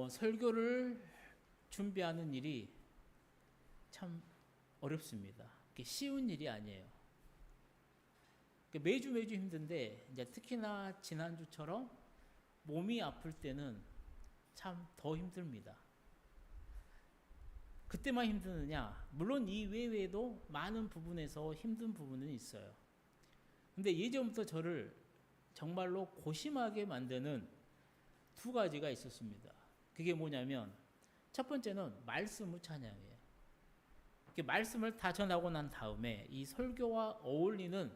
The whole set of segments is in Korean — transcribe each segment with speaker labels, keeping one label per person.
Speaker 1: 설교를 준비하는 일이 참 어렵습니다. 쉬운 일이 아니에요. 매주 힘든데 이제 특히나 지난주처럼 몸이 아플 때는 참 더 힘듭니다. 그때만 힘드느냐? 물론 이 외에도 많은 부분에서 힘든 부분은 있어요. 근데 예전부터 저를 정말로 고심하게 만드는 두 가지가 있었습니다. 그게 뭐냐면 첫 번째는 말씀의 찬양이에요. 이렇게 말씀을 다 전하고 난 다음에 이 설교와 어울리는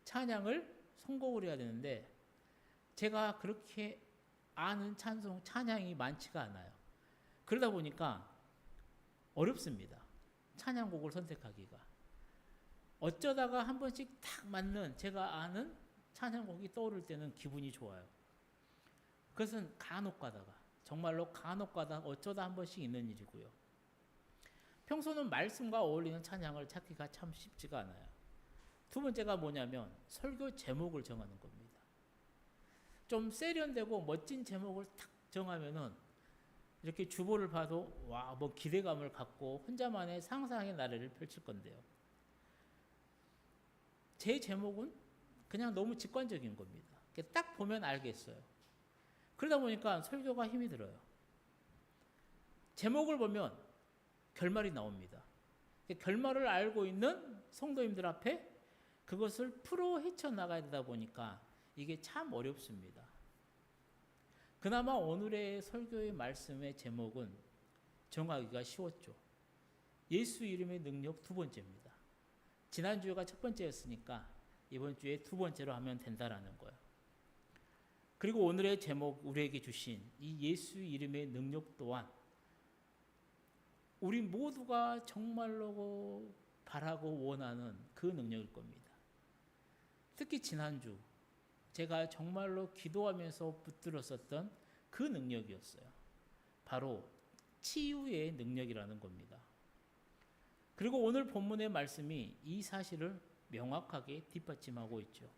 Speaker 1: 찬양을 선곡을 해야 되는데 제가 그렇게 아는 찬양이 많지가 않아요. 그러다 보니까 어렵습니다. 찬양곡을 선택하기가. 어쩌다가 한 번씩 딱 맞는 제가 아는 찬양곡이 떠오를 때는 기분이 좋아요. 그것은 간혹 가다가 정말로 간혹 가다 어쩌다 한 번씩 있는 일이고요. 평소는 말씀과 어울리는 찬양을 찾기가 참 쉽지가 않아요. 두 번째가 뭐냐면 설교 제목을 정하는 겁니다. 좀 세련되고 멋진 제목을 탁 정하면은 이렇게 주보를 봐도 와, 뭐 기대감을 갖고 혼자만의 상상의 나래를 펼칠 건데요. 제 제목은 그냥 너무 직관적인 겁니다. 딱 보면 알겠어요. 그러다 보니까 설교가 힘이 들어요. 제목을 보면 결말이 나옵니다. 결말을 알고 있는 성도님들 앞에 그것을 풀어 헤쳐나가야 되다 보니까 이게 참 어렵습니다. 그나마 오늘의 설교의 말씀의 제목은 정하기가 쉬웠죠. 예수 이름의 능력 두 번째입니다. 지난주가 첫 번째였으니까 이번 주에 두 번째로 하면 된다라는 거예요. 그리고 오늘의 제목 우리에게 주신 이 예수 이름의 능력 또한 우리 모두가 정말로 바라고 원하는 그 능력일 겁니다. 특히 지난주 제가 정말로 기도하면서 붙들었었던 그 능력이었어요. 바로 치유의 능력이라는 겁니다. 그리고 오늘 본문의 말씀이 이 사실을 명확하게 뒷받침하고 있죠.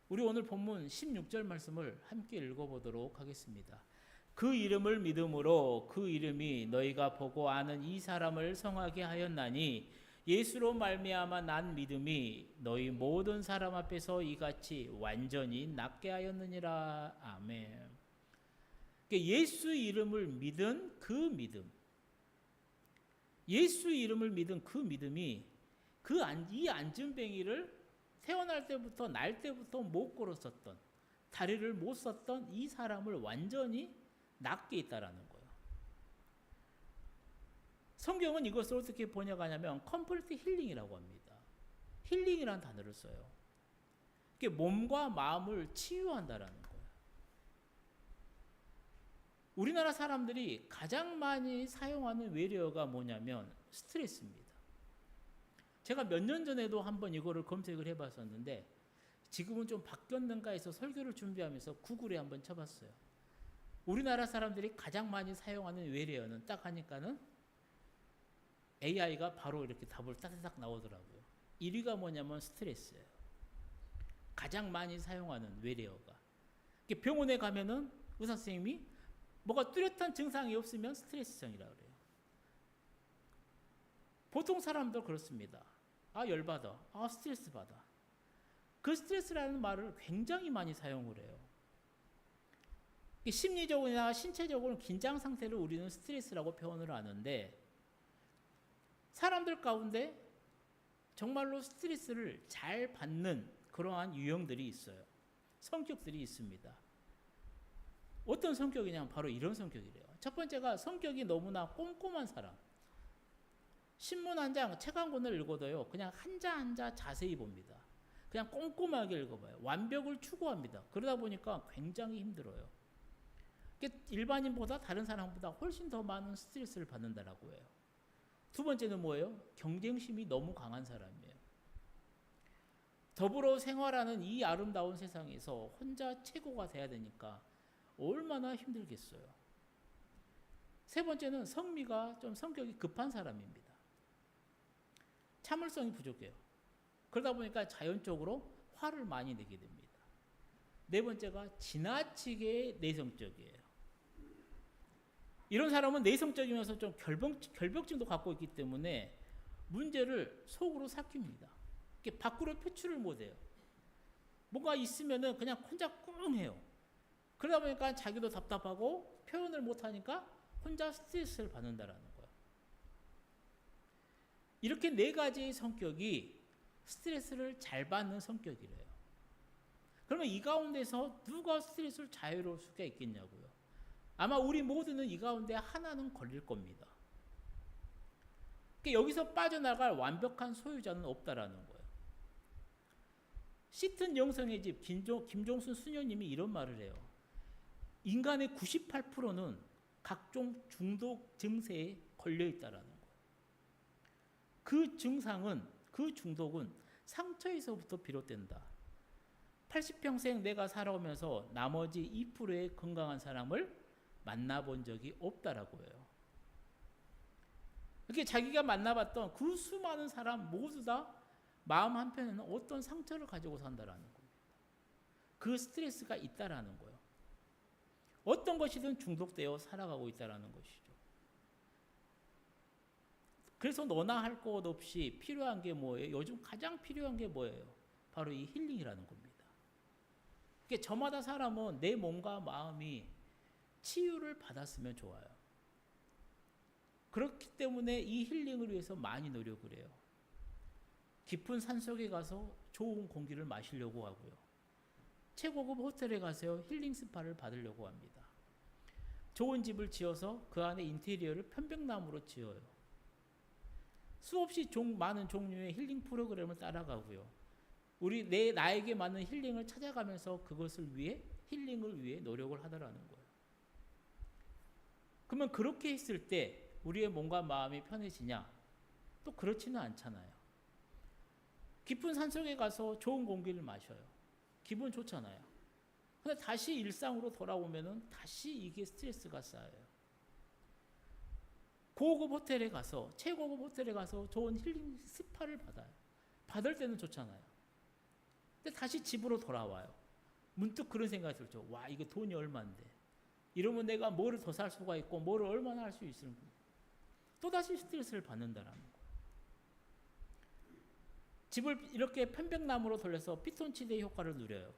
Speaker 1: 우리 오늘 본문 16절 말씀을 함께 읽어보도록 하겠습니다. 그 이름을 믿음으로 그 이름이 너희가 보고 아는 이 사람을 성하게 하였나니 예수로 말미암아 난 믿음이 너희 모든 사람 앞에서 이같이 완전히 낫게 하였느니라. 아멘. 예수 이름을 믿은 그 믿음, 예수 이름을 믿은 그 믿음이 이 안진뱅이를 태어날 때부터 날 때부터 못 걸었었던, 다리를 못 썼던 이 사람을 완전히 낫게 했다라는 거예요. 성경은 이것을 어떻게 번역하냐면 컴플리트 힐링이라고 합니다. 힐링이라는 단어를 써요. 이게 몸과 마음을 치유한다라는 거예요. 우리나라 사람들이 가장 많이 사용하는 외래어가 뭐냐면 스트레스입니다. 제가 몇 년 전에도 한번 이거를 검색을 해봤었는데 지금은 좀 바뀌었는가 해서 설교를 준비하면서 구글에 한번 쳐봤어요. 우리나라 사람들이 가장 많이 사용하는 외래어는 딱 하니까는 AI가 바로 이렇게 답을 따닥 나오더라고요. 1위가 뭐냐면 스트레스예요. 가장 많이 사용하는 외래어가. 병원에 가면은 의사 선생님이 뭐가 뚜렷한 증상이 없으면 스트레스성이라고 그래요. 보통 사람도 그렇습니다. 아, 열받아. 아, 스트레스 받아. 그 스트레스라는 말을 굉장히 많이 사용을 해요. 심리적으로나 신체적으로 긴장 상태를 우리는 스트레스라고 표현을 하는데 사람들 가운데 정말로 스트레스를 잘 받는 그러한 유형들이 있어요. 성격들이 있습니다. 어떤 성격이냐면 바로 이런 성격이래요. 첫 번째가 성격이 너무나 꼼꼼한 사람. 신문 한 장, 책 한 권을 읽어도요. 그냥 한자 한자 자세히 봅니다. 그냥 꼼꼼하게 읽어봐요. 완벽을 추구합니다. 그러다 보니까 굉장히 힘들어요. 일반인보다 다른 사람보다 훨씬 더 많은 스트레스를 받는다라고 해요. 두 번째는 뭐예요? 경쟁심이 너무 강한 사람이에요. 더불어 생활하는 이 아름다운 세상에서 혼자 최고가 돼야 되니까 얼마나 힘들겠어요. 세 번째는 성미가 좀 성격이 급한 사람입니다. 참을성이 부족해요. 그러다 보니까 자연적으로 화를 많이 내게 됩니다. 네 번째가 지나치게 내성적이에요. 이런 사람은 내성적이면서 좀 결벽증도 갖고 있기 때문에 문제를 속으로 삭힙니다. 이렇게 밖으로 표출을 못해요. 뭔가 있으면은 그냥 혼자 꿍 해요. 그러다 보니까 자기도 답답하고 표현을 못하니까 혼자 스트레스를 받는다라는 거예요. 이렇게 네 가지의 성격이 스트레스를 잘 받는 성격이래요. 그러면 이 가운데서 누가 스트레스를 자유로울 수가 있겠냐고요. 아마 우리 모두는 이 가운데 하나는 걸릴 겁니다. 그러니까 여기서 빠져나갈 완벽한 소유자는 없다라는 거예요. 시튼 영성의 집 김종순 수녀님이 이런 말을 해요. 인간의 98%는 각종 중독 증세에 걸려 있다라는 거예요. 그 증상은, 그 중독은 상처에서부터 비롯된다. 80평생 내가 살아오면서 나머지 2%의 건강한 사람을 만나본 적이 없다라고 해요. 이렇게 자기가 만나봤던 그 수많은 사람 모두 다 마음 한편에는 어떤 상처를 가지고 산다라는 겁니다. 그 스트레스가 있다라는 거예요. 어떤 것이든 중독되어 살아가고 있다라는 것이죠. 그래서 너나 할 것 없이 필요한 게 뭐예요? 요즘 가장 필요한 게 뭐예요? 바로 이 힐링이라는 겁니다. 그러니까 저마다 사람은 내 몸과 마음이 치유를 받았으면 좋아요. 그렇기 때문에 이 힐링을 위해서 많이 노력을 해요. 깊은 산속에 가서 좋은 공기를 마시려고 하고요. 최고급 호텔에 가서 힐링 스파를 받으려고 합니다. 좋은 집을 지어서 그 안에 인테리어를 편백나무로 지어요. 수없이 많은 종류의 힐링 프로그램을 따라가고요. 나에게 맞는 힐링을 찾아가면서 그것을 위해, 힐링을 위해 노력을 하더라는 거예요. 그러면 그렇게 했을 때 우리의 몸과 마음이 편해지냐? 또 그렇지는 않잖아요. 깊은 산속에 가서 좋은 공기를 마셔요. 기분 좋잖아요. 근데 다시 일상으로 돌아오면은 다시 이게 스트레스가 쌓여요. 고급 호텔에 가서, 최고급 호텔에 가서 좋은 힐링 스파를 받아요. 받을 때는 좋잖아요. 근데 다시 집으로 돌아와요. 문득 그런 생각이 들죠. 와, 이게 돈이 얼마인데. 이러면 내가 뭐를 더 살 수가 있고, 뭐를 얼마나 할 수 있을까. 또다시 스트레스를 받는다라는 거예요. 집을 이렇게 편백나무로 돌려서 피톤치드의 효과를 누려요.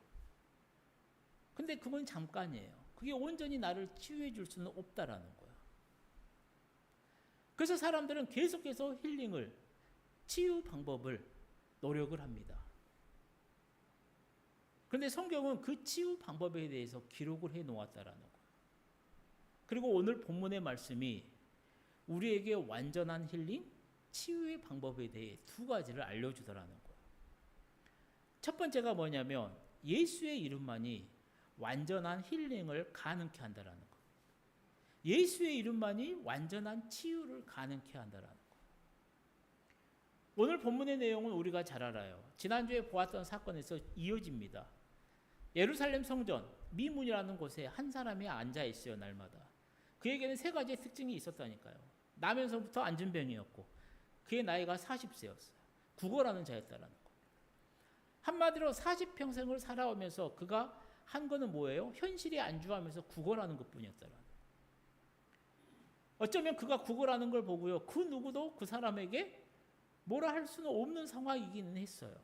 Speaker 1: 근데 그건 잠깐이에요. 그게 온전히 나를 치유해 줄 수는 없다라는 거예요. 그래서 사람들은 계속해서 힐링을, 치유 방법을 노력을 합니다. 그런데 성경은 그 치유 방법에 대해서 기록을 해 놓았다라는 거예요. 그리고 오늘 본문의 말씀이 우리에게 완전한 힐링, 치유의 방법에 대해 두 가지를 알려주더라는 거예요. 첫 번째가 뭐냐면 예수의 이름만이 완전한 힐링을 가능케 한다라는 거예요. 예수의 이름만이 완전한 치유를 가능케 한다라는 거예요. 오늘 본문의 내용은 우리가 잘 알아요. 지난주에 보았던 사건에서 이어집니다. 예루살렘 성전 미문이라는 곳에 한 사람이 앉아 있어요. 날마다. 그에게는 세 가지의 특징이 있었다니까요. 나면서부터 앉은 병이었고 그의 나이가 40세였어요. 구걸하는 자였다라는 겁니다. 한마디로 40평생을 살아오면서 그가 한 거는 뭐예요? 현실에 안주하면서 구걸하는 것뿐이었다라는 거예요. 어쩌면 그가 구걸하는 걸 보고요. 그 누구도 그 사람에게 뭐라 할 수는 없는 상황이기는 했어요.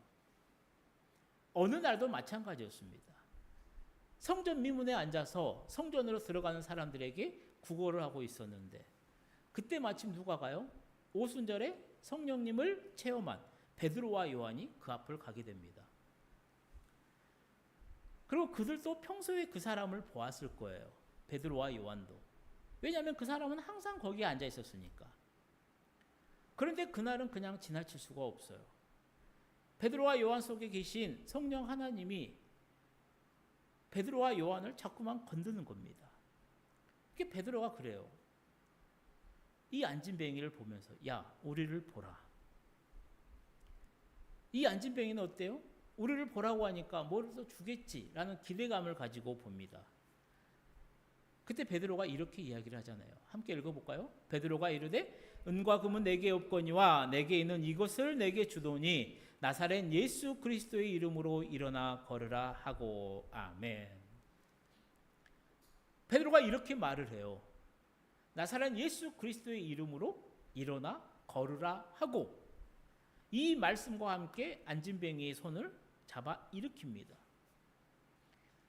Speaker 1: 어느 날도 마찬가지였습니다. 성전 미문에 앉아서 성전으로 들어가는 사람들에게 구걸을 하고 있었는데 그때 마침 누가 가요? 오순절에 성령님을 체험한 베드로와 요한이 그 앞을 가게 됩니다. 그리고 그들도 평소에 그 사람을 보았을 거예요. 베드로와 요한도. 왜냐하면 그 사람은 항상 거기에 앉아 있었으니까. 그런데 그날은 그냥 지나칠 수가 없어요. 베드로와 요한 속에 계신 성령 하나님이 베드로와 요한을 자꾸만 건드는 겁니다. 그게 베드로가 그래요. 이 앉은 뱅이를 보면서 야, 우리를 보라. 이 앉은 뱅이는 어때요? 우리를 보라고 하니까 뭘 더 주겠지라는 기대감을 가지고 봅니다. 그때 베드로가 이렇게 이야기를 하잖아요. 함께 읽어볼까요? 베드로가 이르되 은과 금은 내게 없거니와 내게 있는 이것을 내게 주도니 나사렛 예수 그리스도의 이름으로 일어나 걸으라 하고 아멘. 베드로가 이렇게 말을 해요. 나사렛 예수 그리스도의 이름으로 일어나 걸으라 하고 이 말씀과 함께 안진뱅이의 손을 잡아 일으킵니다.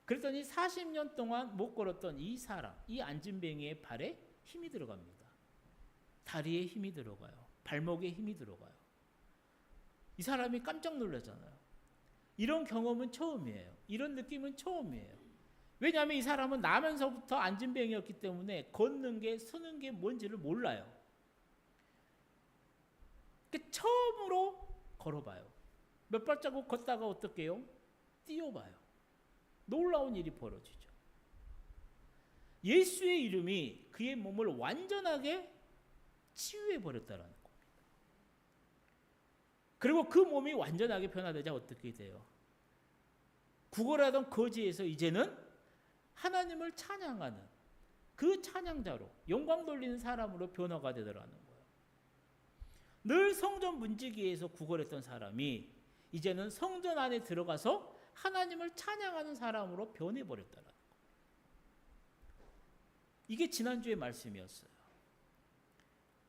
Speaker 1: 그랬더니 40년 동안 못 걸었던 이 사람, 이 안진뱅이의 발에 힘이 들어갑니다. 다리에 힘이 들어가요. 발목에 힘이 들어가요. 이 사람이 깜짝 놀라잖아요. 이런 경험은 처음이에요. 이런 느낌은 처음이에요. 왜냐하면 이 사람은 나면서부터 안진뱅이였기 때문에 걷는 게 서는 게 뭔지를 몰라요. 처음으로 걸어봐요. 몇 발자국 걷다가 어떻게 해요? 뛰어봐요. 놀라운 일이 벌어지죠. 예수의 이름이 그의 몸을 완전하게 치유해버렸다는 겁니다. 그리고 그 몸이 완전하게 변화되자 어떻게 돼요? 구걸하던 거지에서 이제는 하나님을 찬양하는 그 찬양자로 영광 돌리는 사람으로 변화가 되더라는 거예요. 늘 성전 문지기에서 구걸했던 사람이 이제는 성전 안에 들어가서 하나님을 찬양하는 사람으로 변해버렸다는 거예요. 이게 지난주의 말씀이었어요.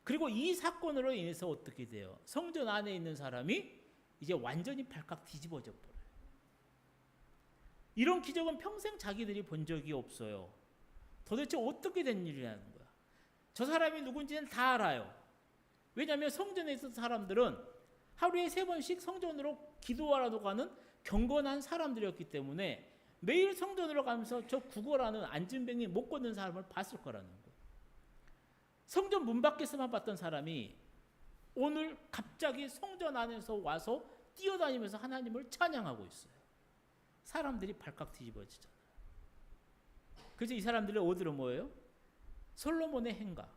Speaker 1: 그리고 이 사건으로 인해서 어떻게 돼요? 성전 안에 있는 사람이 이제 완전히 발칵 뒤집어져 버려요. 이런 기적은 평생 자기들이 본 적이 없어요. 도대체 어떻게 된 일이라는 거야. 저 사람이 누군지는 다 알아요. 왜냐하면 성전에 있었던 사람들은 하루에 3번씩 성전으로 기도하러도 가는 경건한 사람들이었기 때문에 매일 성전으로 가면서 저 구걸하는 안진뱅이 못 걷는 사람을 봤을 거라는 거예요. 성전 문 밖에서만 봤던 사람이 오늘 갑자기 성전 안에서 와서 뛰어다니면서 하나님을 찬양하고 있어요. 사람들이 발칵 뒤집어지잖아요. 그래서 이 사람들이 어디로 모여요? 솔로몬의 행각.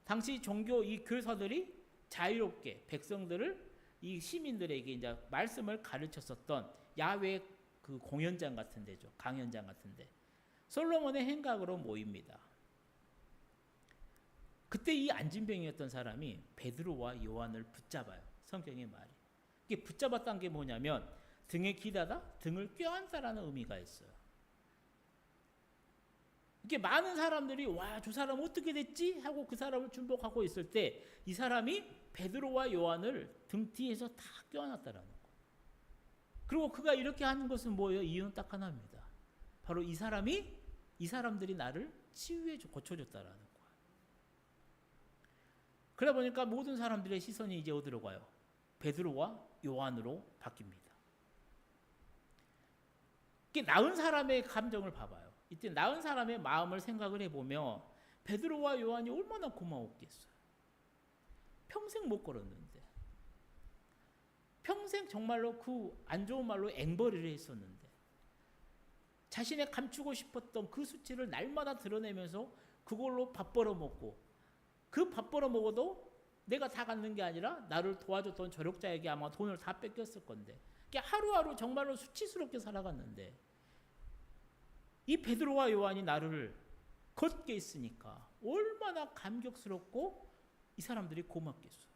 Speaker 1: 당시 종교 이 교사들이 자유롭게 백성들을 이 시민들에게 이제 말씀을 가르쳤었던 야외 그 공연장 같은 데죠. 강연장 같은 데. 솔로몬의 행각으로 모입니다. 그때 이 안진뱅이였던 사람이 베드로와 요한을 붙잡아요. 성경의 말이. 이게 붙잡았다는 게 뭐냐면 등에 기다다 등을 껴안다라는 의미가 있어요. 이게 많은 사람들이 와, 저 사람 어떻게 됐지? 하고 그 사람을 중복하고 있을 때 이 사람이 베드로와 요한을 등 뒤에서 다 껴안았다라는 거. 그리고 그가 이렇게 하는 것은 뭐예요? 이유는 딱 하나입니다. 바로 이 사람들이 나를 치유해 고쳐줬다라는 거예요. 그러다 보니까 모든 사람들의 시선이 이제 어디로 가요? 베드로와 요한으로 바뀝니다. 이게 나은 사람의 감정을 봐봐요. 이때 나은 사람의 마음을 생각을 해보면 베드로와 요한이 얼마나 고마웠겠어요. 평생 못 걸었는데, 평생 정말로 그 안 좋은 말로 앵벌이를 했었는데, 자신의 감추고 싶었던 그 수치를 날마다 드러내면서 그걸로 밥 벌어먹고, 그 밥 벌어먹어도 내가 다 갖는 게 아니라 나를 도와줬던 조력자에게 아마 돈을 다 뺏겼을 건데, 하루하루 정말로 수치스럽게 살아갔는데, 이 베드로와 요한이 나를 걷게 했으니까 얼마나 감격스럽고 이 사람들이 고맙겠어요.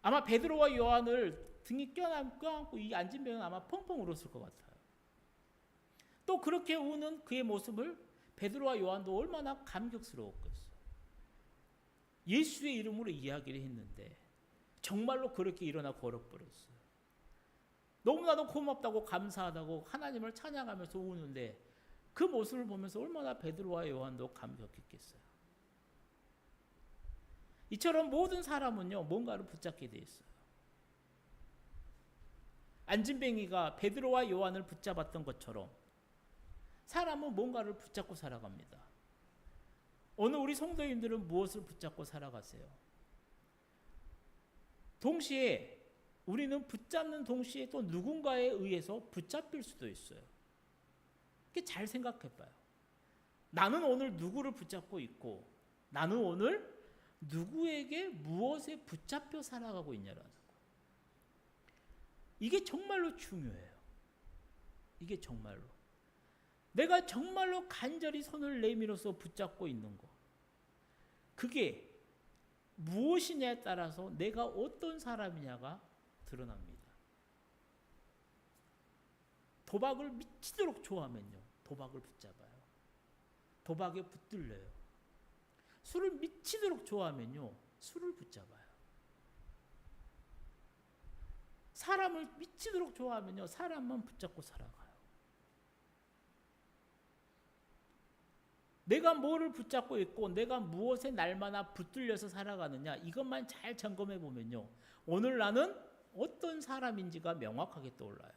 Speaker 1: 아마 베드로와 요한을 등에 껴안고 이 안진뱅이는 아마 펑펑 울었을 것 같아요. 또 그렇게 우는 그의 모습을 베드로와 요한도 얼마나 감격스러웠겠어요. 예수의 이름으로 이야기를 했는데 정말로 그렇게 일어나 걸어버렸어요. 너무나도 고맙다고 감사하다고 하나님을 찬양하면서 우는데 그 모습을 보면서 얼마나 베드로와 요한도 감격했겠어요. 이처럼 모든 사람은요, 뭔가를 붙잡게 돼 있어요. 안진뱅이가 베드로와 요한을 붙잡았던 것처럼 사람은 뭔가를 붙잡고 살아갑니다. 오늘 우리 성도님들은 무엇을 붙잡고 살아가세요? 동시에 우리는 붙잡는 동시에 또 누군가에 의해서 붙잡힐 수도 있어요. 이렇게 잘 생각해봐요. 나는 오늘 누구를 붙잡고 있고 나는 오늘 누구에게 무엇에 붙잡혀 살아가고 있냐라는 거. 이게 정말로 중요해요. 이게 정말로. 내가 정말로 간절히 손을 내밀어서 붙잡고 있는 거. 그게 무엇이냐에 따라서 내가 어떤 사람이냐가 드러납니다. 도박을 미치도록 좋아하면요, 도박을 붙잡아요. 도박에 붙들려요. 술을 미치도록 좋아하면요, 술을 붙잡아요. 사람을 미치도록 좋아하면요, 사람만 붙잡고 살아가요. 내가 뭐를 붙잡고 있고 내가 무엇에 날마다 붙들려서 살아가느냐, 이것만 잘 점검해 보면요, 오늘 나는 어떤 사람인지가 명확하게 떠올라요.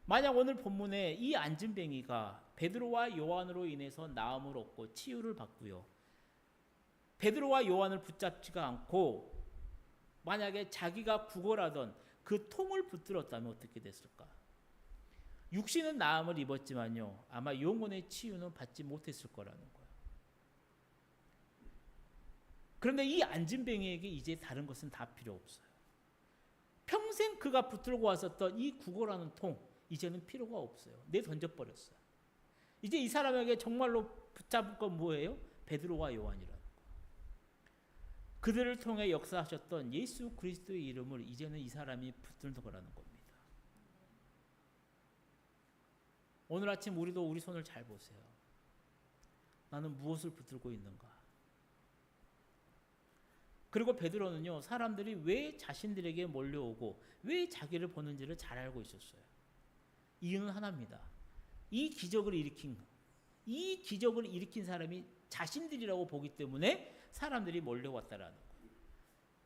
Speaker 1: 만약 오늘 본문에 이 안진뱅이가 베드로와 요한으로 인해서 나음을 얻고 치유를 받고요, 베드로와 요한을 붙잡지가 않고 만약에 자기가 구걸하던 그 통을 붙들었다면 어떻게 됐을까? 육신은 나음을 입었지만요, 아마 영혼의 치유는 받지 못했을 거라는 거예요. 그런데 이 안진뱅이에게 이제 다른 것은 다 필요 없어요. 평생 그가 붙들고 왔었던 이 구걸하는 통, 이제는 필요가 없어요. 내던져버렸어요. 이제 이 사람에게 정말로 붙잡을 건 뭐예요? 베드로와 요한이라는 거. 그들을 통해 역사하셨던 예수 그리스도의 이름을 이제는 이 사람이 붙들는 거라는 겁니다. 오늘 아침 우리도 우리 손을 잘 보세요. 나는 무엇을 붙들고 있는가? 그리고 베드로는요, 사람들이 왜 자신들에게 몰려오고 왜 자기를 보는지를 잘 알고 있었어요. 이유는 하나입니다. 이 기적을 일으킨 사람이 자신들이라고 보기 때문에 사람들이 몰려왔다라는 거예요.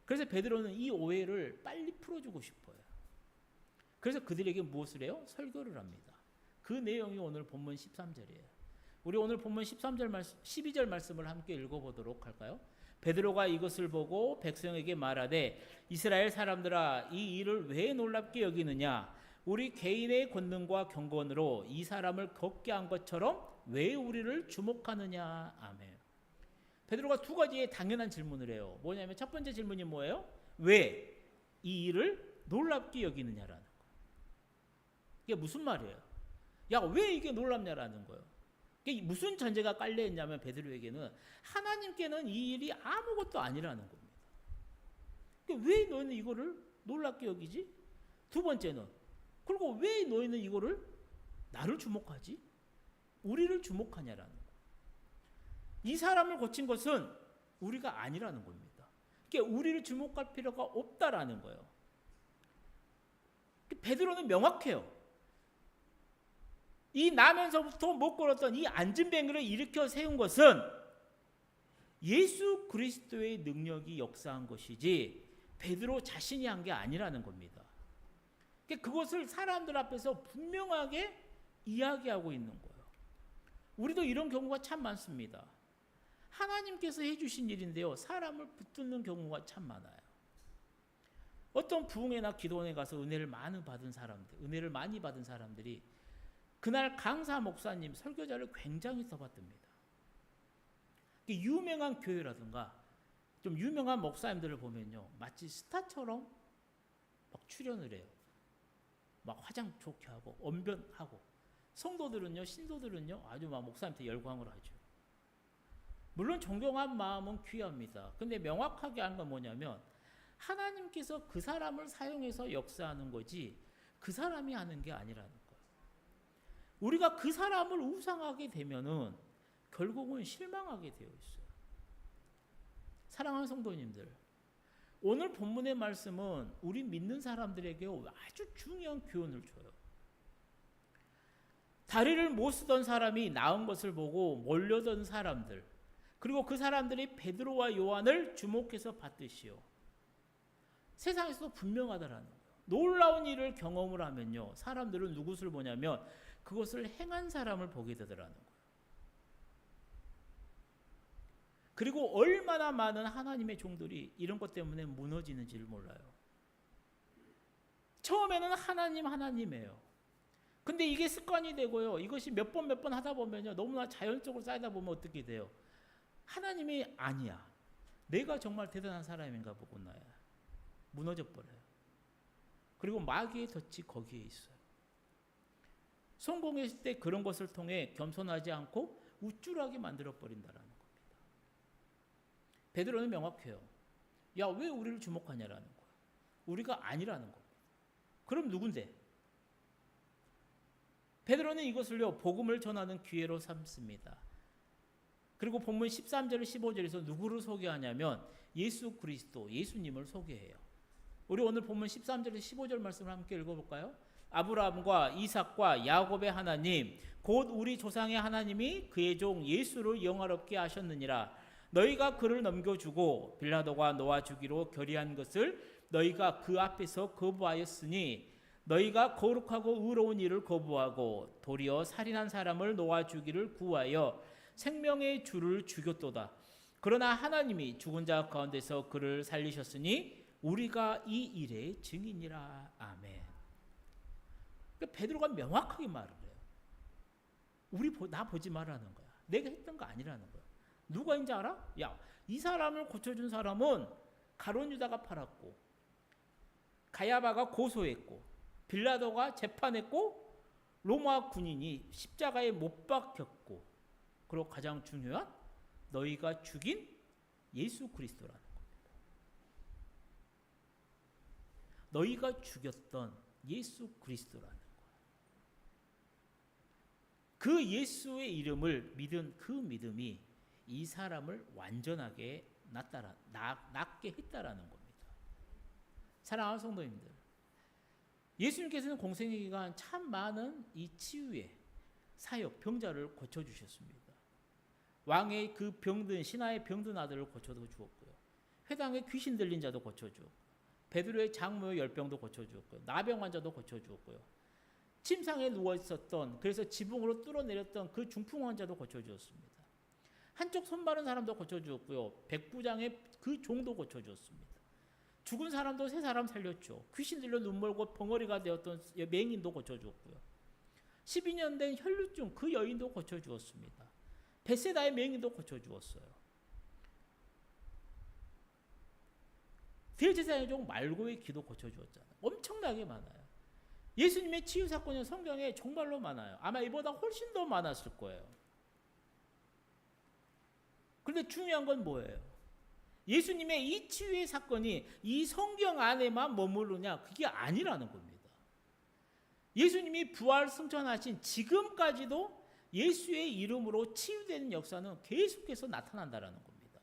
Speaker 1: 그래서 베드로는 이 오해를 빨리 풀어주고 싶어요. 그래서 그들에게 무엇을 해요? 설교를 합니다. 그 내용이 오늘 본문 13절이에요. 우리 오늘 본문 12절 말씀을 함께 읽어보도록 할까요? 베드로가 이것을 보고 백성에게 말하되 이스라엘 사람들아, 이 일을 왜 놀랍게 여기느냐? 우리 개인의 권능과 경건으로 이 사람을 걷게 한 것처럼 왜 우리를 주목하느냐? 아멘. 베드로가 두 가지의 당연한 질문을 해요. 뭐냐면 첫 번째 질문이 뭐예요? 왜 이 일을 놀랍게 여기느냐라는 거예요. 이게 무슨 말이에요? 야, 왜 이게 놀랍냐라는 거예요. 이게 무슨 전제가 깔려 있냐면 베드로에게는 하나님께는 이 일이 아무것도 아니라는 겁니다. 그러니까 왜 너희는 이거를 놀랍게 여기지? 두 번째는, 그리고 왜 너희는 이거를 나를 주목하지? 우리를 주목하냐라는 거예요. 이 사람을 고친 것은 우리가 아니라는 겁니다. 그러니까 우리를 주목할 필요가 없다라는 거예요. 베드로는 명확해요. 이 나면서부터 못 걸었던 이 안진뱅이를 일으켜 세운 것은 예수 그리스도의 능력이 역사한 것이지 베드로 자신이 한 게 아니라는 겁니다. 그것을 사람들 앞에서 분명하게 이야기하고 있는 거예요. 우리도 이런 경우가 참 많습니다. 하나님께서 해주신 일인데요, 사람을 붙드는 경우가 참 많아요. 어떤 부흥회나 기도원에 가서 은혜를 많이 받은 사람들이 그날 강사 목사님 설교자를 굉장히 써봤답니다. 유명한 교회라든가 좀 유명한 목사님들을 보면요, 마치 스타처럼 막 출연을 해요. 막 화장 좋게 하고 언변하고, 신도들은요 아주 막 목사님한테 열광을 하죠. 물론 존경한 마음은 귀합니다. 근데 명확하게 하는 건 뭐냐면 하나님께서 그 사람을 사용해서 역사하는 거지 그 사람이 하는 게 아니라는 거예요. 우리가 그 사람을 우상하게 되면은 결국은 실망하게 되어 있어요. 사랑하는 성도님들, 오늘 본문의 말씀은 우리 믿는 사람들에게 아주 중요한 교훈을 줘요. 다리를 못 쓰던 사람이 나은 것을 보고 몰려던 사람들, 그리고 그 사람들이 베드로와 요한을 주목해서 봤듯이요, 세상에서 분명하다라는 거예요. 놀라운 일을 경험을 하면요, 사람들은 누구를 보냐면 그것을 행한 사람을 보게 되더라는 거예요. 그리고 얼마나 많은 하나님의 종들이 이런 것 때문에 무너지는지를 몰라요. 처음에는 하나님이에요. 근데 이게 습관이 되고요, 이것이 몇 번 하다 보면요, 너무나 자연적으로 쌓이다 보면 어떻게 돼요? 하나님이 아니야, 내가 정말 대단한 사람인가 보고 나야 무너져 버려요. 그리고 마귀의 덫이 거기에 있어요. 성공했을 때 그런 것을 통해 겸손하지 않고 우쭐하게 만들어 버린다라는 겁니다. 베드로는 명확해요. 야, 왜 우리를 주목하냐라는 거예요. 우리가 아니라는 겁니다. 그럼 누군데? 베드로는 이것을요, 복음을 전하는 기회로 삼습니다. 그리고 본문 13절 15절에서 누구를 소개하냐면 예수 그리스도, 예수님을 소개해요. 우리 오늘 본문 13절에서 15절 말씀을 함께 읽어볼까요? 아브라함과 이삭과 야곱의 하나님 곧 우리 조상의 하나님이 그의 종 예수를 영화롭게 하셨느니라. 너희가 그를 넘겨주고 빌라도가 놓아주기로 결의한 것을 너희가 그 앞에서 거부하였으니 너희가 거룩하고 의로운 일을 거부하고 도리어 살인한 사람을 놓아주기를 구하여 생명의 주를 죽였도다. 그러나 하나님이 죽은 자 가운데서 그를 살리셨으니 우리가 이 일의 증인이라. 아멘. 그러니까 베드로가 명확하게 말을 해요. 나 보지 말라는 거야. 내가 했던 거 아니라는 거야. 누가인지 알아? 야, 이 사람을 고쳐준 사람은 가룟 유다가 팔았고 가야바가 고소했고 빌라도가 재판했고 로마 군인이 십자가에 못 박혔고 그리고 가장 중요한 너희가 죽인 예수 그리스도라는 겁니다. 너희가 죽였던 예수 그리스도라는 거야. 그 예수의 이름을 믿은 그 믿음이 이 사람을 완전하게 낫게 했다라는 겁니다. 사랑하는 성도님들, 예수님께서는 공생의 기간 참 많은 이 치유의 사역, 병자를 고쳐주셨습니다. 왕의 그 병든 신하의 병든 아들을 고쳐도 주었고요. 회당에 귀신 들린 자도 고쳐주었고 베드로의 장모의 열병도 고쳐주었고요. 나병 환자도 고쳐주었고요. 침상에 누워있었던 그래서 지붕으로 뚫어내렸던 그 중풍 환자도 고쳐주었습니다. 한쪽 손 마른 사람도 고쳐주었고요. 백부장의 그 종도 고쳐주었습니다. 죽은 사람도 세 사람 살렸죠. 귀신 들려 눈멀고 벙어리가 되었던 맹인도 고쳐주었고요. 12년 된 혈루증 그 여인도 고쳐주었습니다. 벳세다의 맹인도 고쳐주었어요. 대제사장의 종 말고의 기도 고쳐주었잖아요. 엄청나게 많아요. 예수님의 치유 사건은 성경에 정말로 많아요. 아마 이보다 훨씬 더 많았을 거예요. 그런데 중요한 건 뭐예요? 예수님의 이 치유의 사건이 이 성경 안에만 머무르냐? 그게 아니라는 겁니다. 예수님이 부활 승천하신 지금까지도 예수의 이름으로 치유되는 역사는 계속해서 나타난다는 겁니다.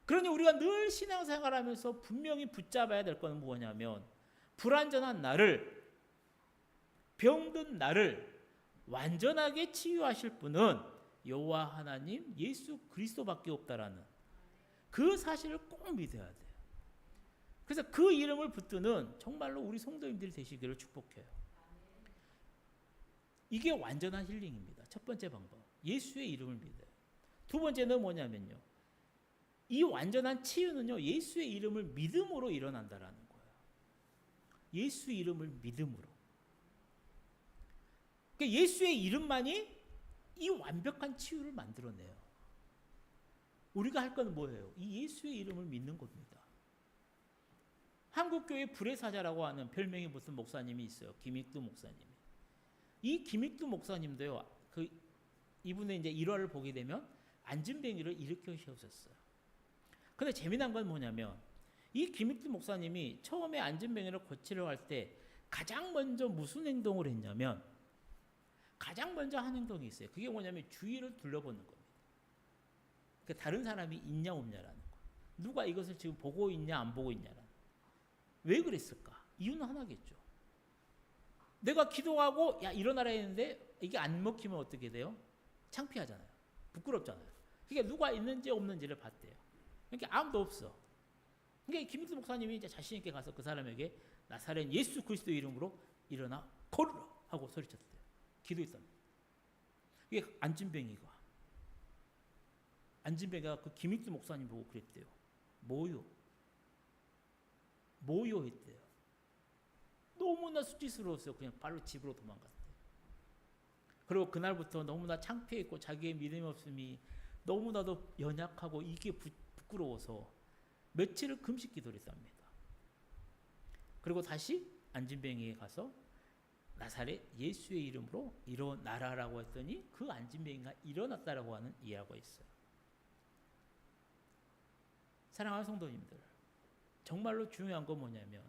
Speaker 1: 그러니 우리가 늘 신앙생활하면서 분명히 붙잡아야 될 것은 뭐냐면 불완전한 나를, 병든 나를 완전하게 치유하실 분은 여호와 하나님 예수 그리스도밖에 없다라는 그 사실을 꼭 믿어야 돼요. 그래서 그 이름을 붙드는 정말로 우리 성도님들이 되시기를 축복해요. 이게 완전한 힐링입니다. 첫 번째 방법. 예수의 이름을 믿어요. 두 번째는 뭐냐면요. 이 완전한 치유는요. 예수의 이름을 믿음으로 일어난다라는 거예요. 예수 이름을 믿음으로. 그러니까 예수의 이름만이 이 완벽한 치유를 만들어내요. 우리가 할 건 뭐예요? 이 예수의 이름을 믿는 겁니다. 한국교회 불의 사자라고 하는 별명이 무슨 목사님이 있어요. 김익두 목사님. 이 김익두 목사님도요. 이분의 이제 일화를 보게 되면 안진뱅이를 일으켜 세우셨어요. 근데 재미난 건 뭐냐면 이 김익두 목사님이 처음에 안진뱅이를 고치려고 할 때 가장 먼저 무슨 행동을 했냐면 가장 먼저 한 행동이 있어요. 그게 뭐냐면 주위를 둘러보는 겁니다. 그러니까 다른 사람이 있냐 없냐라는 거. 누가 이것을 지금 보고 있냐 안 보고 있냐라는. 왜 그랬을까? 이유는 하나겠죠. 내가 기도하고 야 일어나라 했는데 이게 안 먹히면 어떻게 돼요? 창피하잖아요. 부끄럽잖아요. 그러니까 누가 있는지 없는지를 봤대요. 그러니까 아무도 없어. 그러니까 김익수 목사님이 이제 자신 있게 가서 그 사람에게 나사렛 예수 그리스도 이름으로 일어나 걸으라 하고 소리쳤대요. 기도했답니다. 이게 안진뱅이가 그 김익수 목사님 보고 그랬대요. 뭐요 했대요. 너무나 수치스러웠어요. 그냥 발로 집으로 도망갔대요. 그리고 그날부터 너무나 창피했고 자기의 믿음이 없음이 너무나도 연약하고 이게 부끄러워서 며칠을 금식 기도를 했답니다. 그리고 다시 안진뱅이에 가서 나사렛 예수의 이름으로 일어나라라고 했더니 그 안진뱅이가 일어났다라고 하는 이야기가 있어요. 사랑하는 성도님들, 정말로 중요한 건 뭐냐면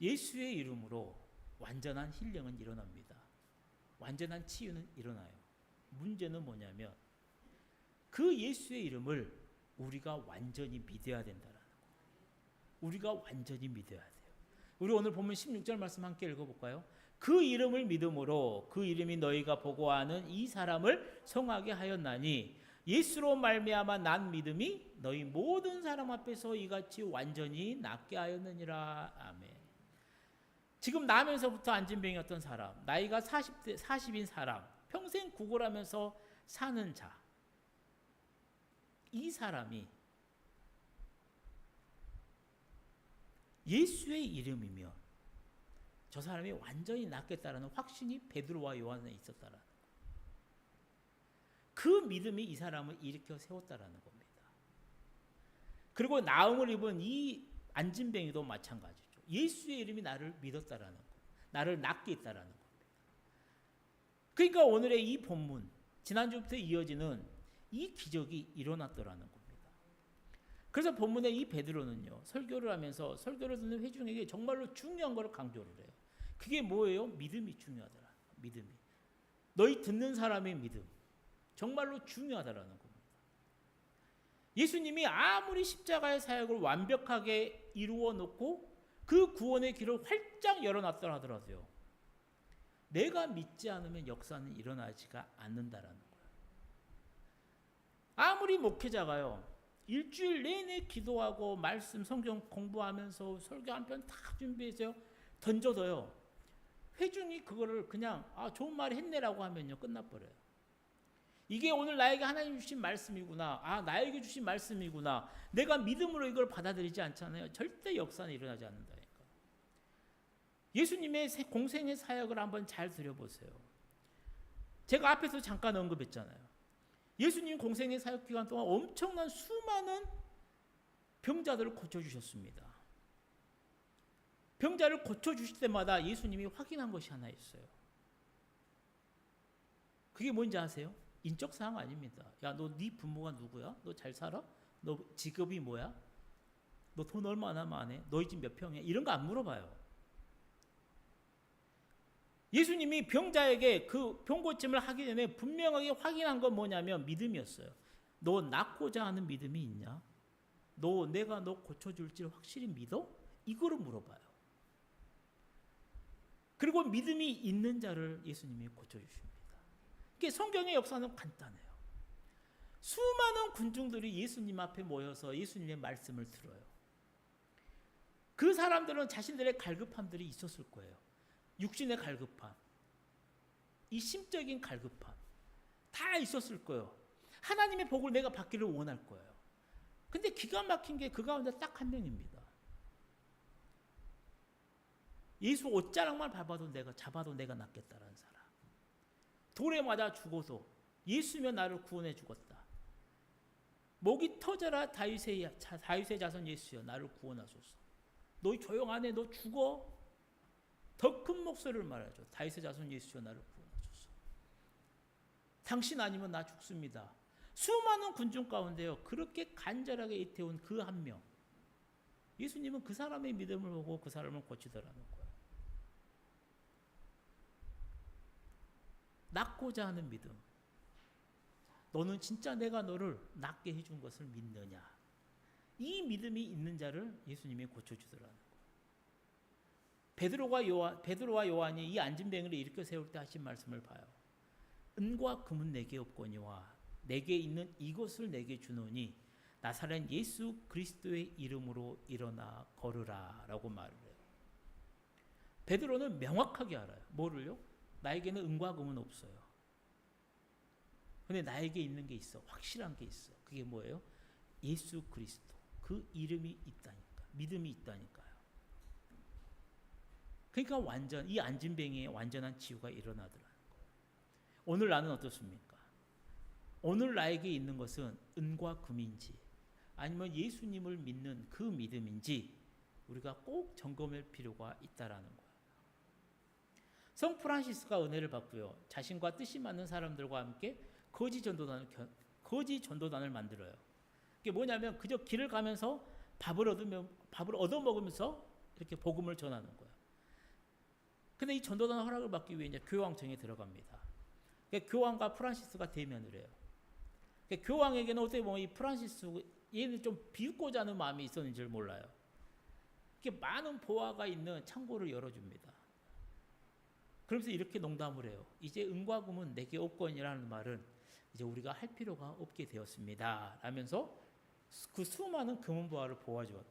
Speaker 1: 예수의 이름으로 완전한 힐링은 일어납니다. 완전한 치유는 일어나요. 문제는 뭐냐면 그 예수의 이름을 우리가 완전히 믿어야 된다라는 거. 우리가 완전히 믿어야 돼요. 우리 오늘 보면 16절 말씀 함께 읽어볼까요? 그 이름을 믿음으로 그 이름이 너희가 보고하는 이 사람을 성하게 하였나니 예수로 말미암아 난 믿음이 너희 모든 사람 앞에서 이같이 완전히 낫게 하였느니라. 아멘. 지금 나면서부터 안진병이었던 사람, 나이가 40인 사람, 평생 구걸하면서 사는 자, 이 사람이 예수의 이름이면 저 사람이 완전히 낫겠다라는 확신이 베드로와 요한에 있었다라는 거예요. 그 믿음이 이 사람을 일으켜 세웠다라는 겁니다. 그리고 나음을 입은 이 안진뱅이도 마찬가지죠. 예수의 이름이 나를 믿었다라는 거, 나를 낫게 했다라는 겁니다. 그러니까 오늘의 이 본문, 지난주부터 이어지는 이 기적이 일어났더라는 겁니다. 그래서 본문의 이 베드로는요, 설교를 하면서 설교를 듣는 회중에게 정말로 중요한 걸 강조를 해요. 그게 뭐예요? 믿음이 중요하더라. 믿음이. 너희 듣는 사람의 믿음. 정말로 중요하다라는 겁니다. 예수님이 아무리 십자가의 사역을 완벽하게 이루어 놓고 그 구원의 길을 활짝 열어놨다 하더라도요, 내가 믿지 않으면 역사는 일어나지가 않는다라는 거예요. 아무리 목회자가요, 일주일 내내 기도하고 말씀 성경 공부하면서 설교 한 편 다 준비해서 던져둬요. 회중이 그거를 그냥 좋은 말 했네라고 하면요, 끝나버려요. 이게 오늘 나에게 하나님 주신 말씀이구나, 나에게 주신 말씀이구나, 내가 믿음으로 이걸 받아들이지 않잖아요. 절대 역사는 일어나지 않는다니까. 예수님의 공생의 사역을 한번 잘 들여보세요. 제가 앞에서 잠깐 언급했잖아요. 예수님 공생의 사역 기간 동안 엄청난 수많은 병자들을 고쳐주셨습니다. 병자를 고쳐주실 때마다 예수님이 확인한 것이 하나 있어요. 그게 뭔지 아세요? 인적사항 아닙니다. 야, 너 네 부모가 누구야? 너 잘 살아? 너 직업이 뭐야? 너 돈 얼마나 많아? 너희 집 몇 평이야? 이런 거 안 물어봐요. 예수님이 병자에게 그 병고침을 하기 전에 분명하게 확인한 건 뭐냐면 믿음이었어요. 너 낫고자 하는 믿음이 있냐? 내가 너 고쳐줄지를 확실히 믿어? 이거를 물어봐요. 그리고 믿음이 있는 자를 예수님이 고쳐주십니다. 이게 성경의 역사는 간단해요. 수많은 군중들이 예수님 앞에 모여서 예수님의 말씀을 들어요. 그 사람들은 자신들의 갈급함들이 있었을 거예요. 육신의 갈급함, 이 심적인 갈급함 다 있었을 거예요. 하나님의 복을 내가 받기를 원할 거예요. 근데 기가 막힌 게 그 가운데 딱 한 명입니다. 예수 옷자락만 잡아도 내가 낫겠다라는 사람. 돌에 맞아 죽어도 예수면 나를 구원해 주겠다. 목이 터져라 다윗의 자손 예수여, 나를 구원하소서. 너 조용하네, 너 죽어. 더 큰 목소리를 말하죠. 다윗의 자손 예수여, 나를 구원하소서. 당신 아니면 나 죽습니다. 수많은 군중 가운데요, 그렇게 간절하게 애태운 그 한 명, 예수님은 그 사람의 믿음을 보고 그 사람을 고치더라는 거예요. 낫고자 하는 믿음. 너는 진짜 내가 너를 낫게 해준 것을 믿느냐? 이 믿음이 있는 자를 예수님이 고쳐주더라는 거예요. 베드로와 요한이 이 안진뱅이를 일으켜 세울 때 하신 말씀을 봐요. 은과 금은 내게 없거니와 내게 있는 이것을 내게 주노니 나사렛 예수 그리스도의 이름으로 일어나 걸으라 라고 말을 해요. 베드로는 명확하게 알아요. 뭐를요? 나에게는 은과 금은 없어요. 근데 나에게 있는 게 있어. 확실한 게 있어. 그게 뭐예요? 예수 그리스도. 그 이름이 있다니까. 믿음이 있다니까요. 그러니까 이 안진뱅이의 완전한 치유가 일어나더라는 거예요. 오늘 나는 어떻습니까? 오늘 나에게 있는 것은 은과 금인지 아니면 예수님을 믿는 그 믿음인지 우리가 꼭 점검할 필요가 있다라는 거예요. 성 프란시스가 은혜를 받고요, 자신과 뜻이 맞는 사람들과 함께 거지 전도단을 만들어요. 그게 뭐냐면 그저 길을 가면서 밥을 얻어 먹으면서 이렇게 복음을 전하는 거예요. 근데 이 전도단 허락을 받기 위해 이제 교황청에 들어갑니다. 그러니까 교황과 프란시스가 대면을 해요. 그러니까 교황에게는 어떻게 보면 이 프란시스 얘는 좀 비웃고자 하는 마음이 있었는지 몰라요. 이렇게 많은 보화가 있는 창고를 열어줍니다. 그러면서 이렇게 농담을 해요. 이제 은과 금은 내게 없거니라는 말은 이제 우리가 할 필요가 없게 되었습니다. 라면서 그 수많은 금은 보화를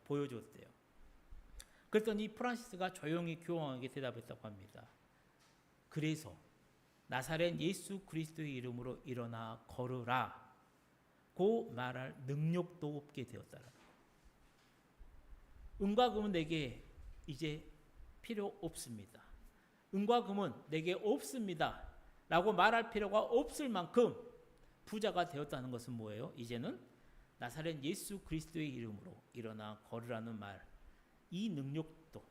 Speaker 1: 보여주었대요. 그랬더니 프란시스가 조용히 교황에게 대답했다고 합니다. 그래서 나사렛 예수 그리스도의 이름으로 일어나 걸으라 고 말할 능력도 없게 되었다라. 은과 금은 내게 이제 필요 없습니다. 은과 금은 내게 없습니다. 라고 말할 필요가 없을 만큼 부자가 되었다는 것은 뭐예요? 이제는 나사렛 예수 그리스도의 이름으로 일어나 걸으라는 말, 이 능력도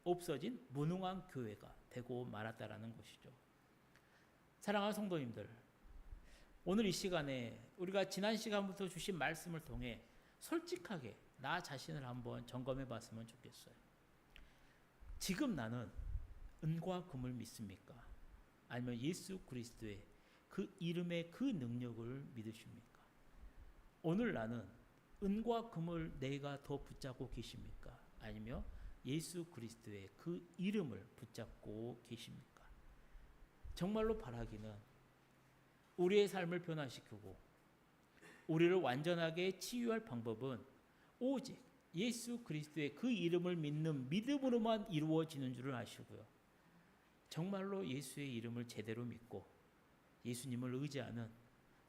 Speaker 1: 없어진 무능한 교회가 되고 말았다라는 것이죠. 사랑하는 성도님들, 오늘 이 시간에 우리가 지난 시간부터 주신 말씀을 통해 솔직하게 나 자신을 한번 점검해 봤으면 좋겠어요. 지금 나는 은과 금을 믿습니까? 아니면 예수 그리스도의 그 이름의 그 능력을 믿으십니까? 오늘 나는 은과 금을 내가 더 붙잡고 계십니까? 아니면 예수 그리스도의 그 이름을 붙잡고 계십니까? 정말로 바라기는 우리의 삶을 변화시키고 우리를 완전하게 치유할 방법은 오직 예수 그리스도의 그 이름을 믿는 믿음으로만 이루어지는 줄을 아시고요. 정말로 예수의 이름을 제대로 믿고 예수님을 의지하는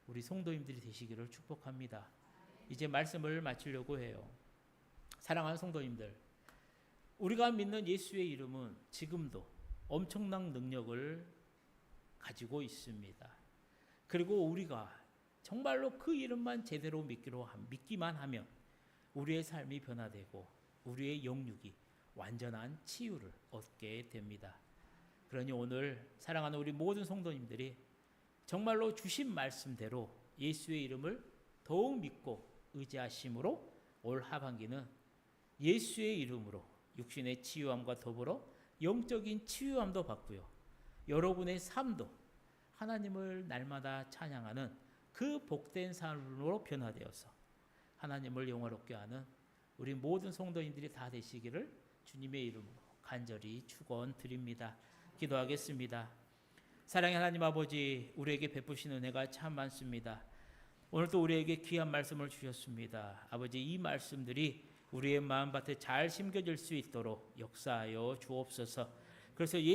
Speaker 1: 우리 성도님들이 되시기를 축복합니다. 이제 말씀을 마치려고 해요. 사랑하는 성도님들, 우리가 믿는 예수의 이름은 지금도 엄청난 능력을 가지고 있습니다. 그리고 우리가 정말로 그 이름만 제대로 믿기만 하면 우리의 삶이 변화되고 우리의 영육이 완전한 치유를 얻게 됩니다. 그러니 오늘 사랑하는 우리 모든 성도님들이 정말로 주신 말씀대로 예수의 이름을 더욱 믿고 의지하심으로 올 하반기는 예수의 이름으로 육신의 치유함과 더불어 영적인 치유함도 받고요. 여러분의 삶도 하나님을 날마다 찬양하는 그 복된 삶으로 변화되어서 하나님을 영화롭게 하는 우리 모든 성도인들이 다 되시기를 주님의 이름으로 간절히 축원드립니다. 기도하겠습니다. 사랑의 하나님 아버지, 우리에게 베푸시는 은혜가 참 많습니다. 오늘도 우리에게 귀한 말씀을 주셨습니다. 아버지, 이 말씀들이 우리의 마음밭에 잘 심겨질 수 있도록 역사하여 주옵소서. 그래서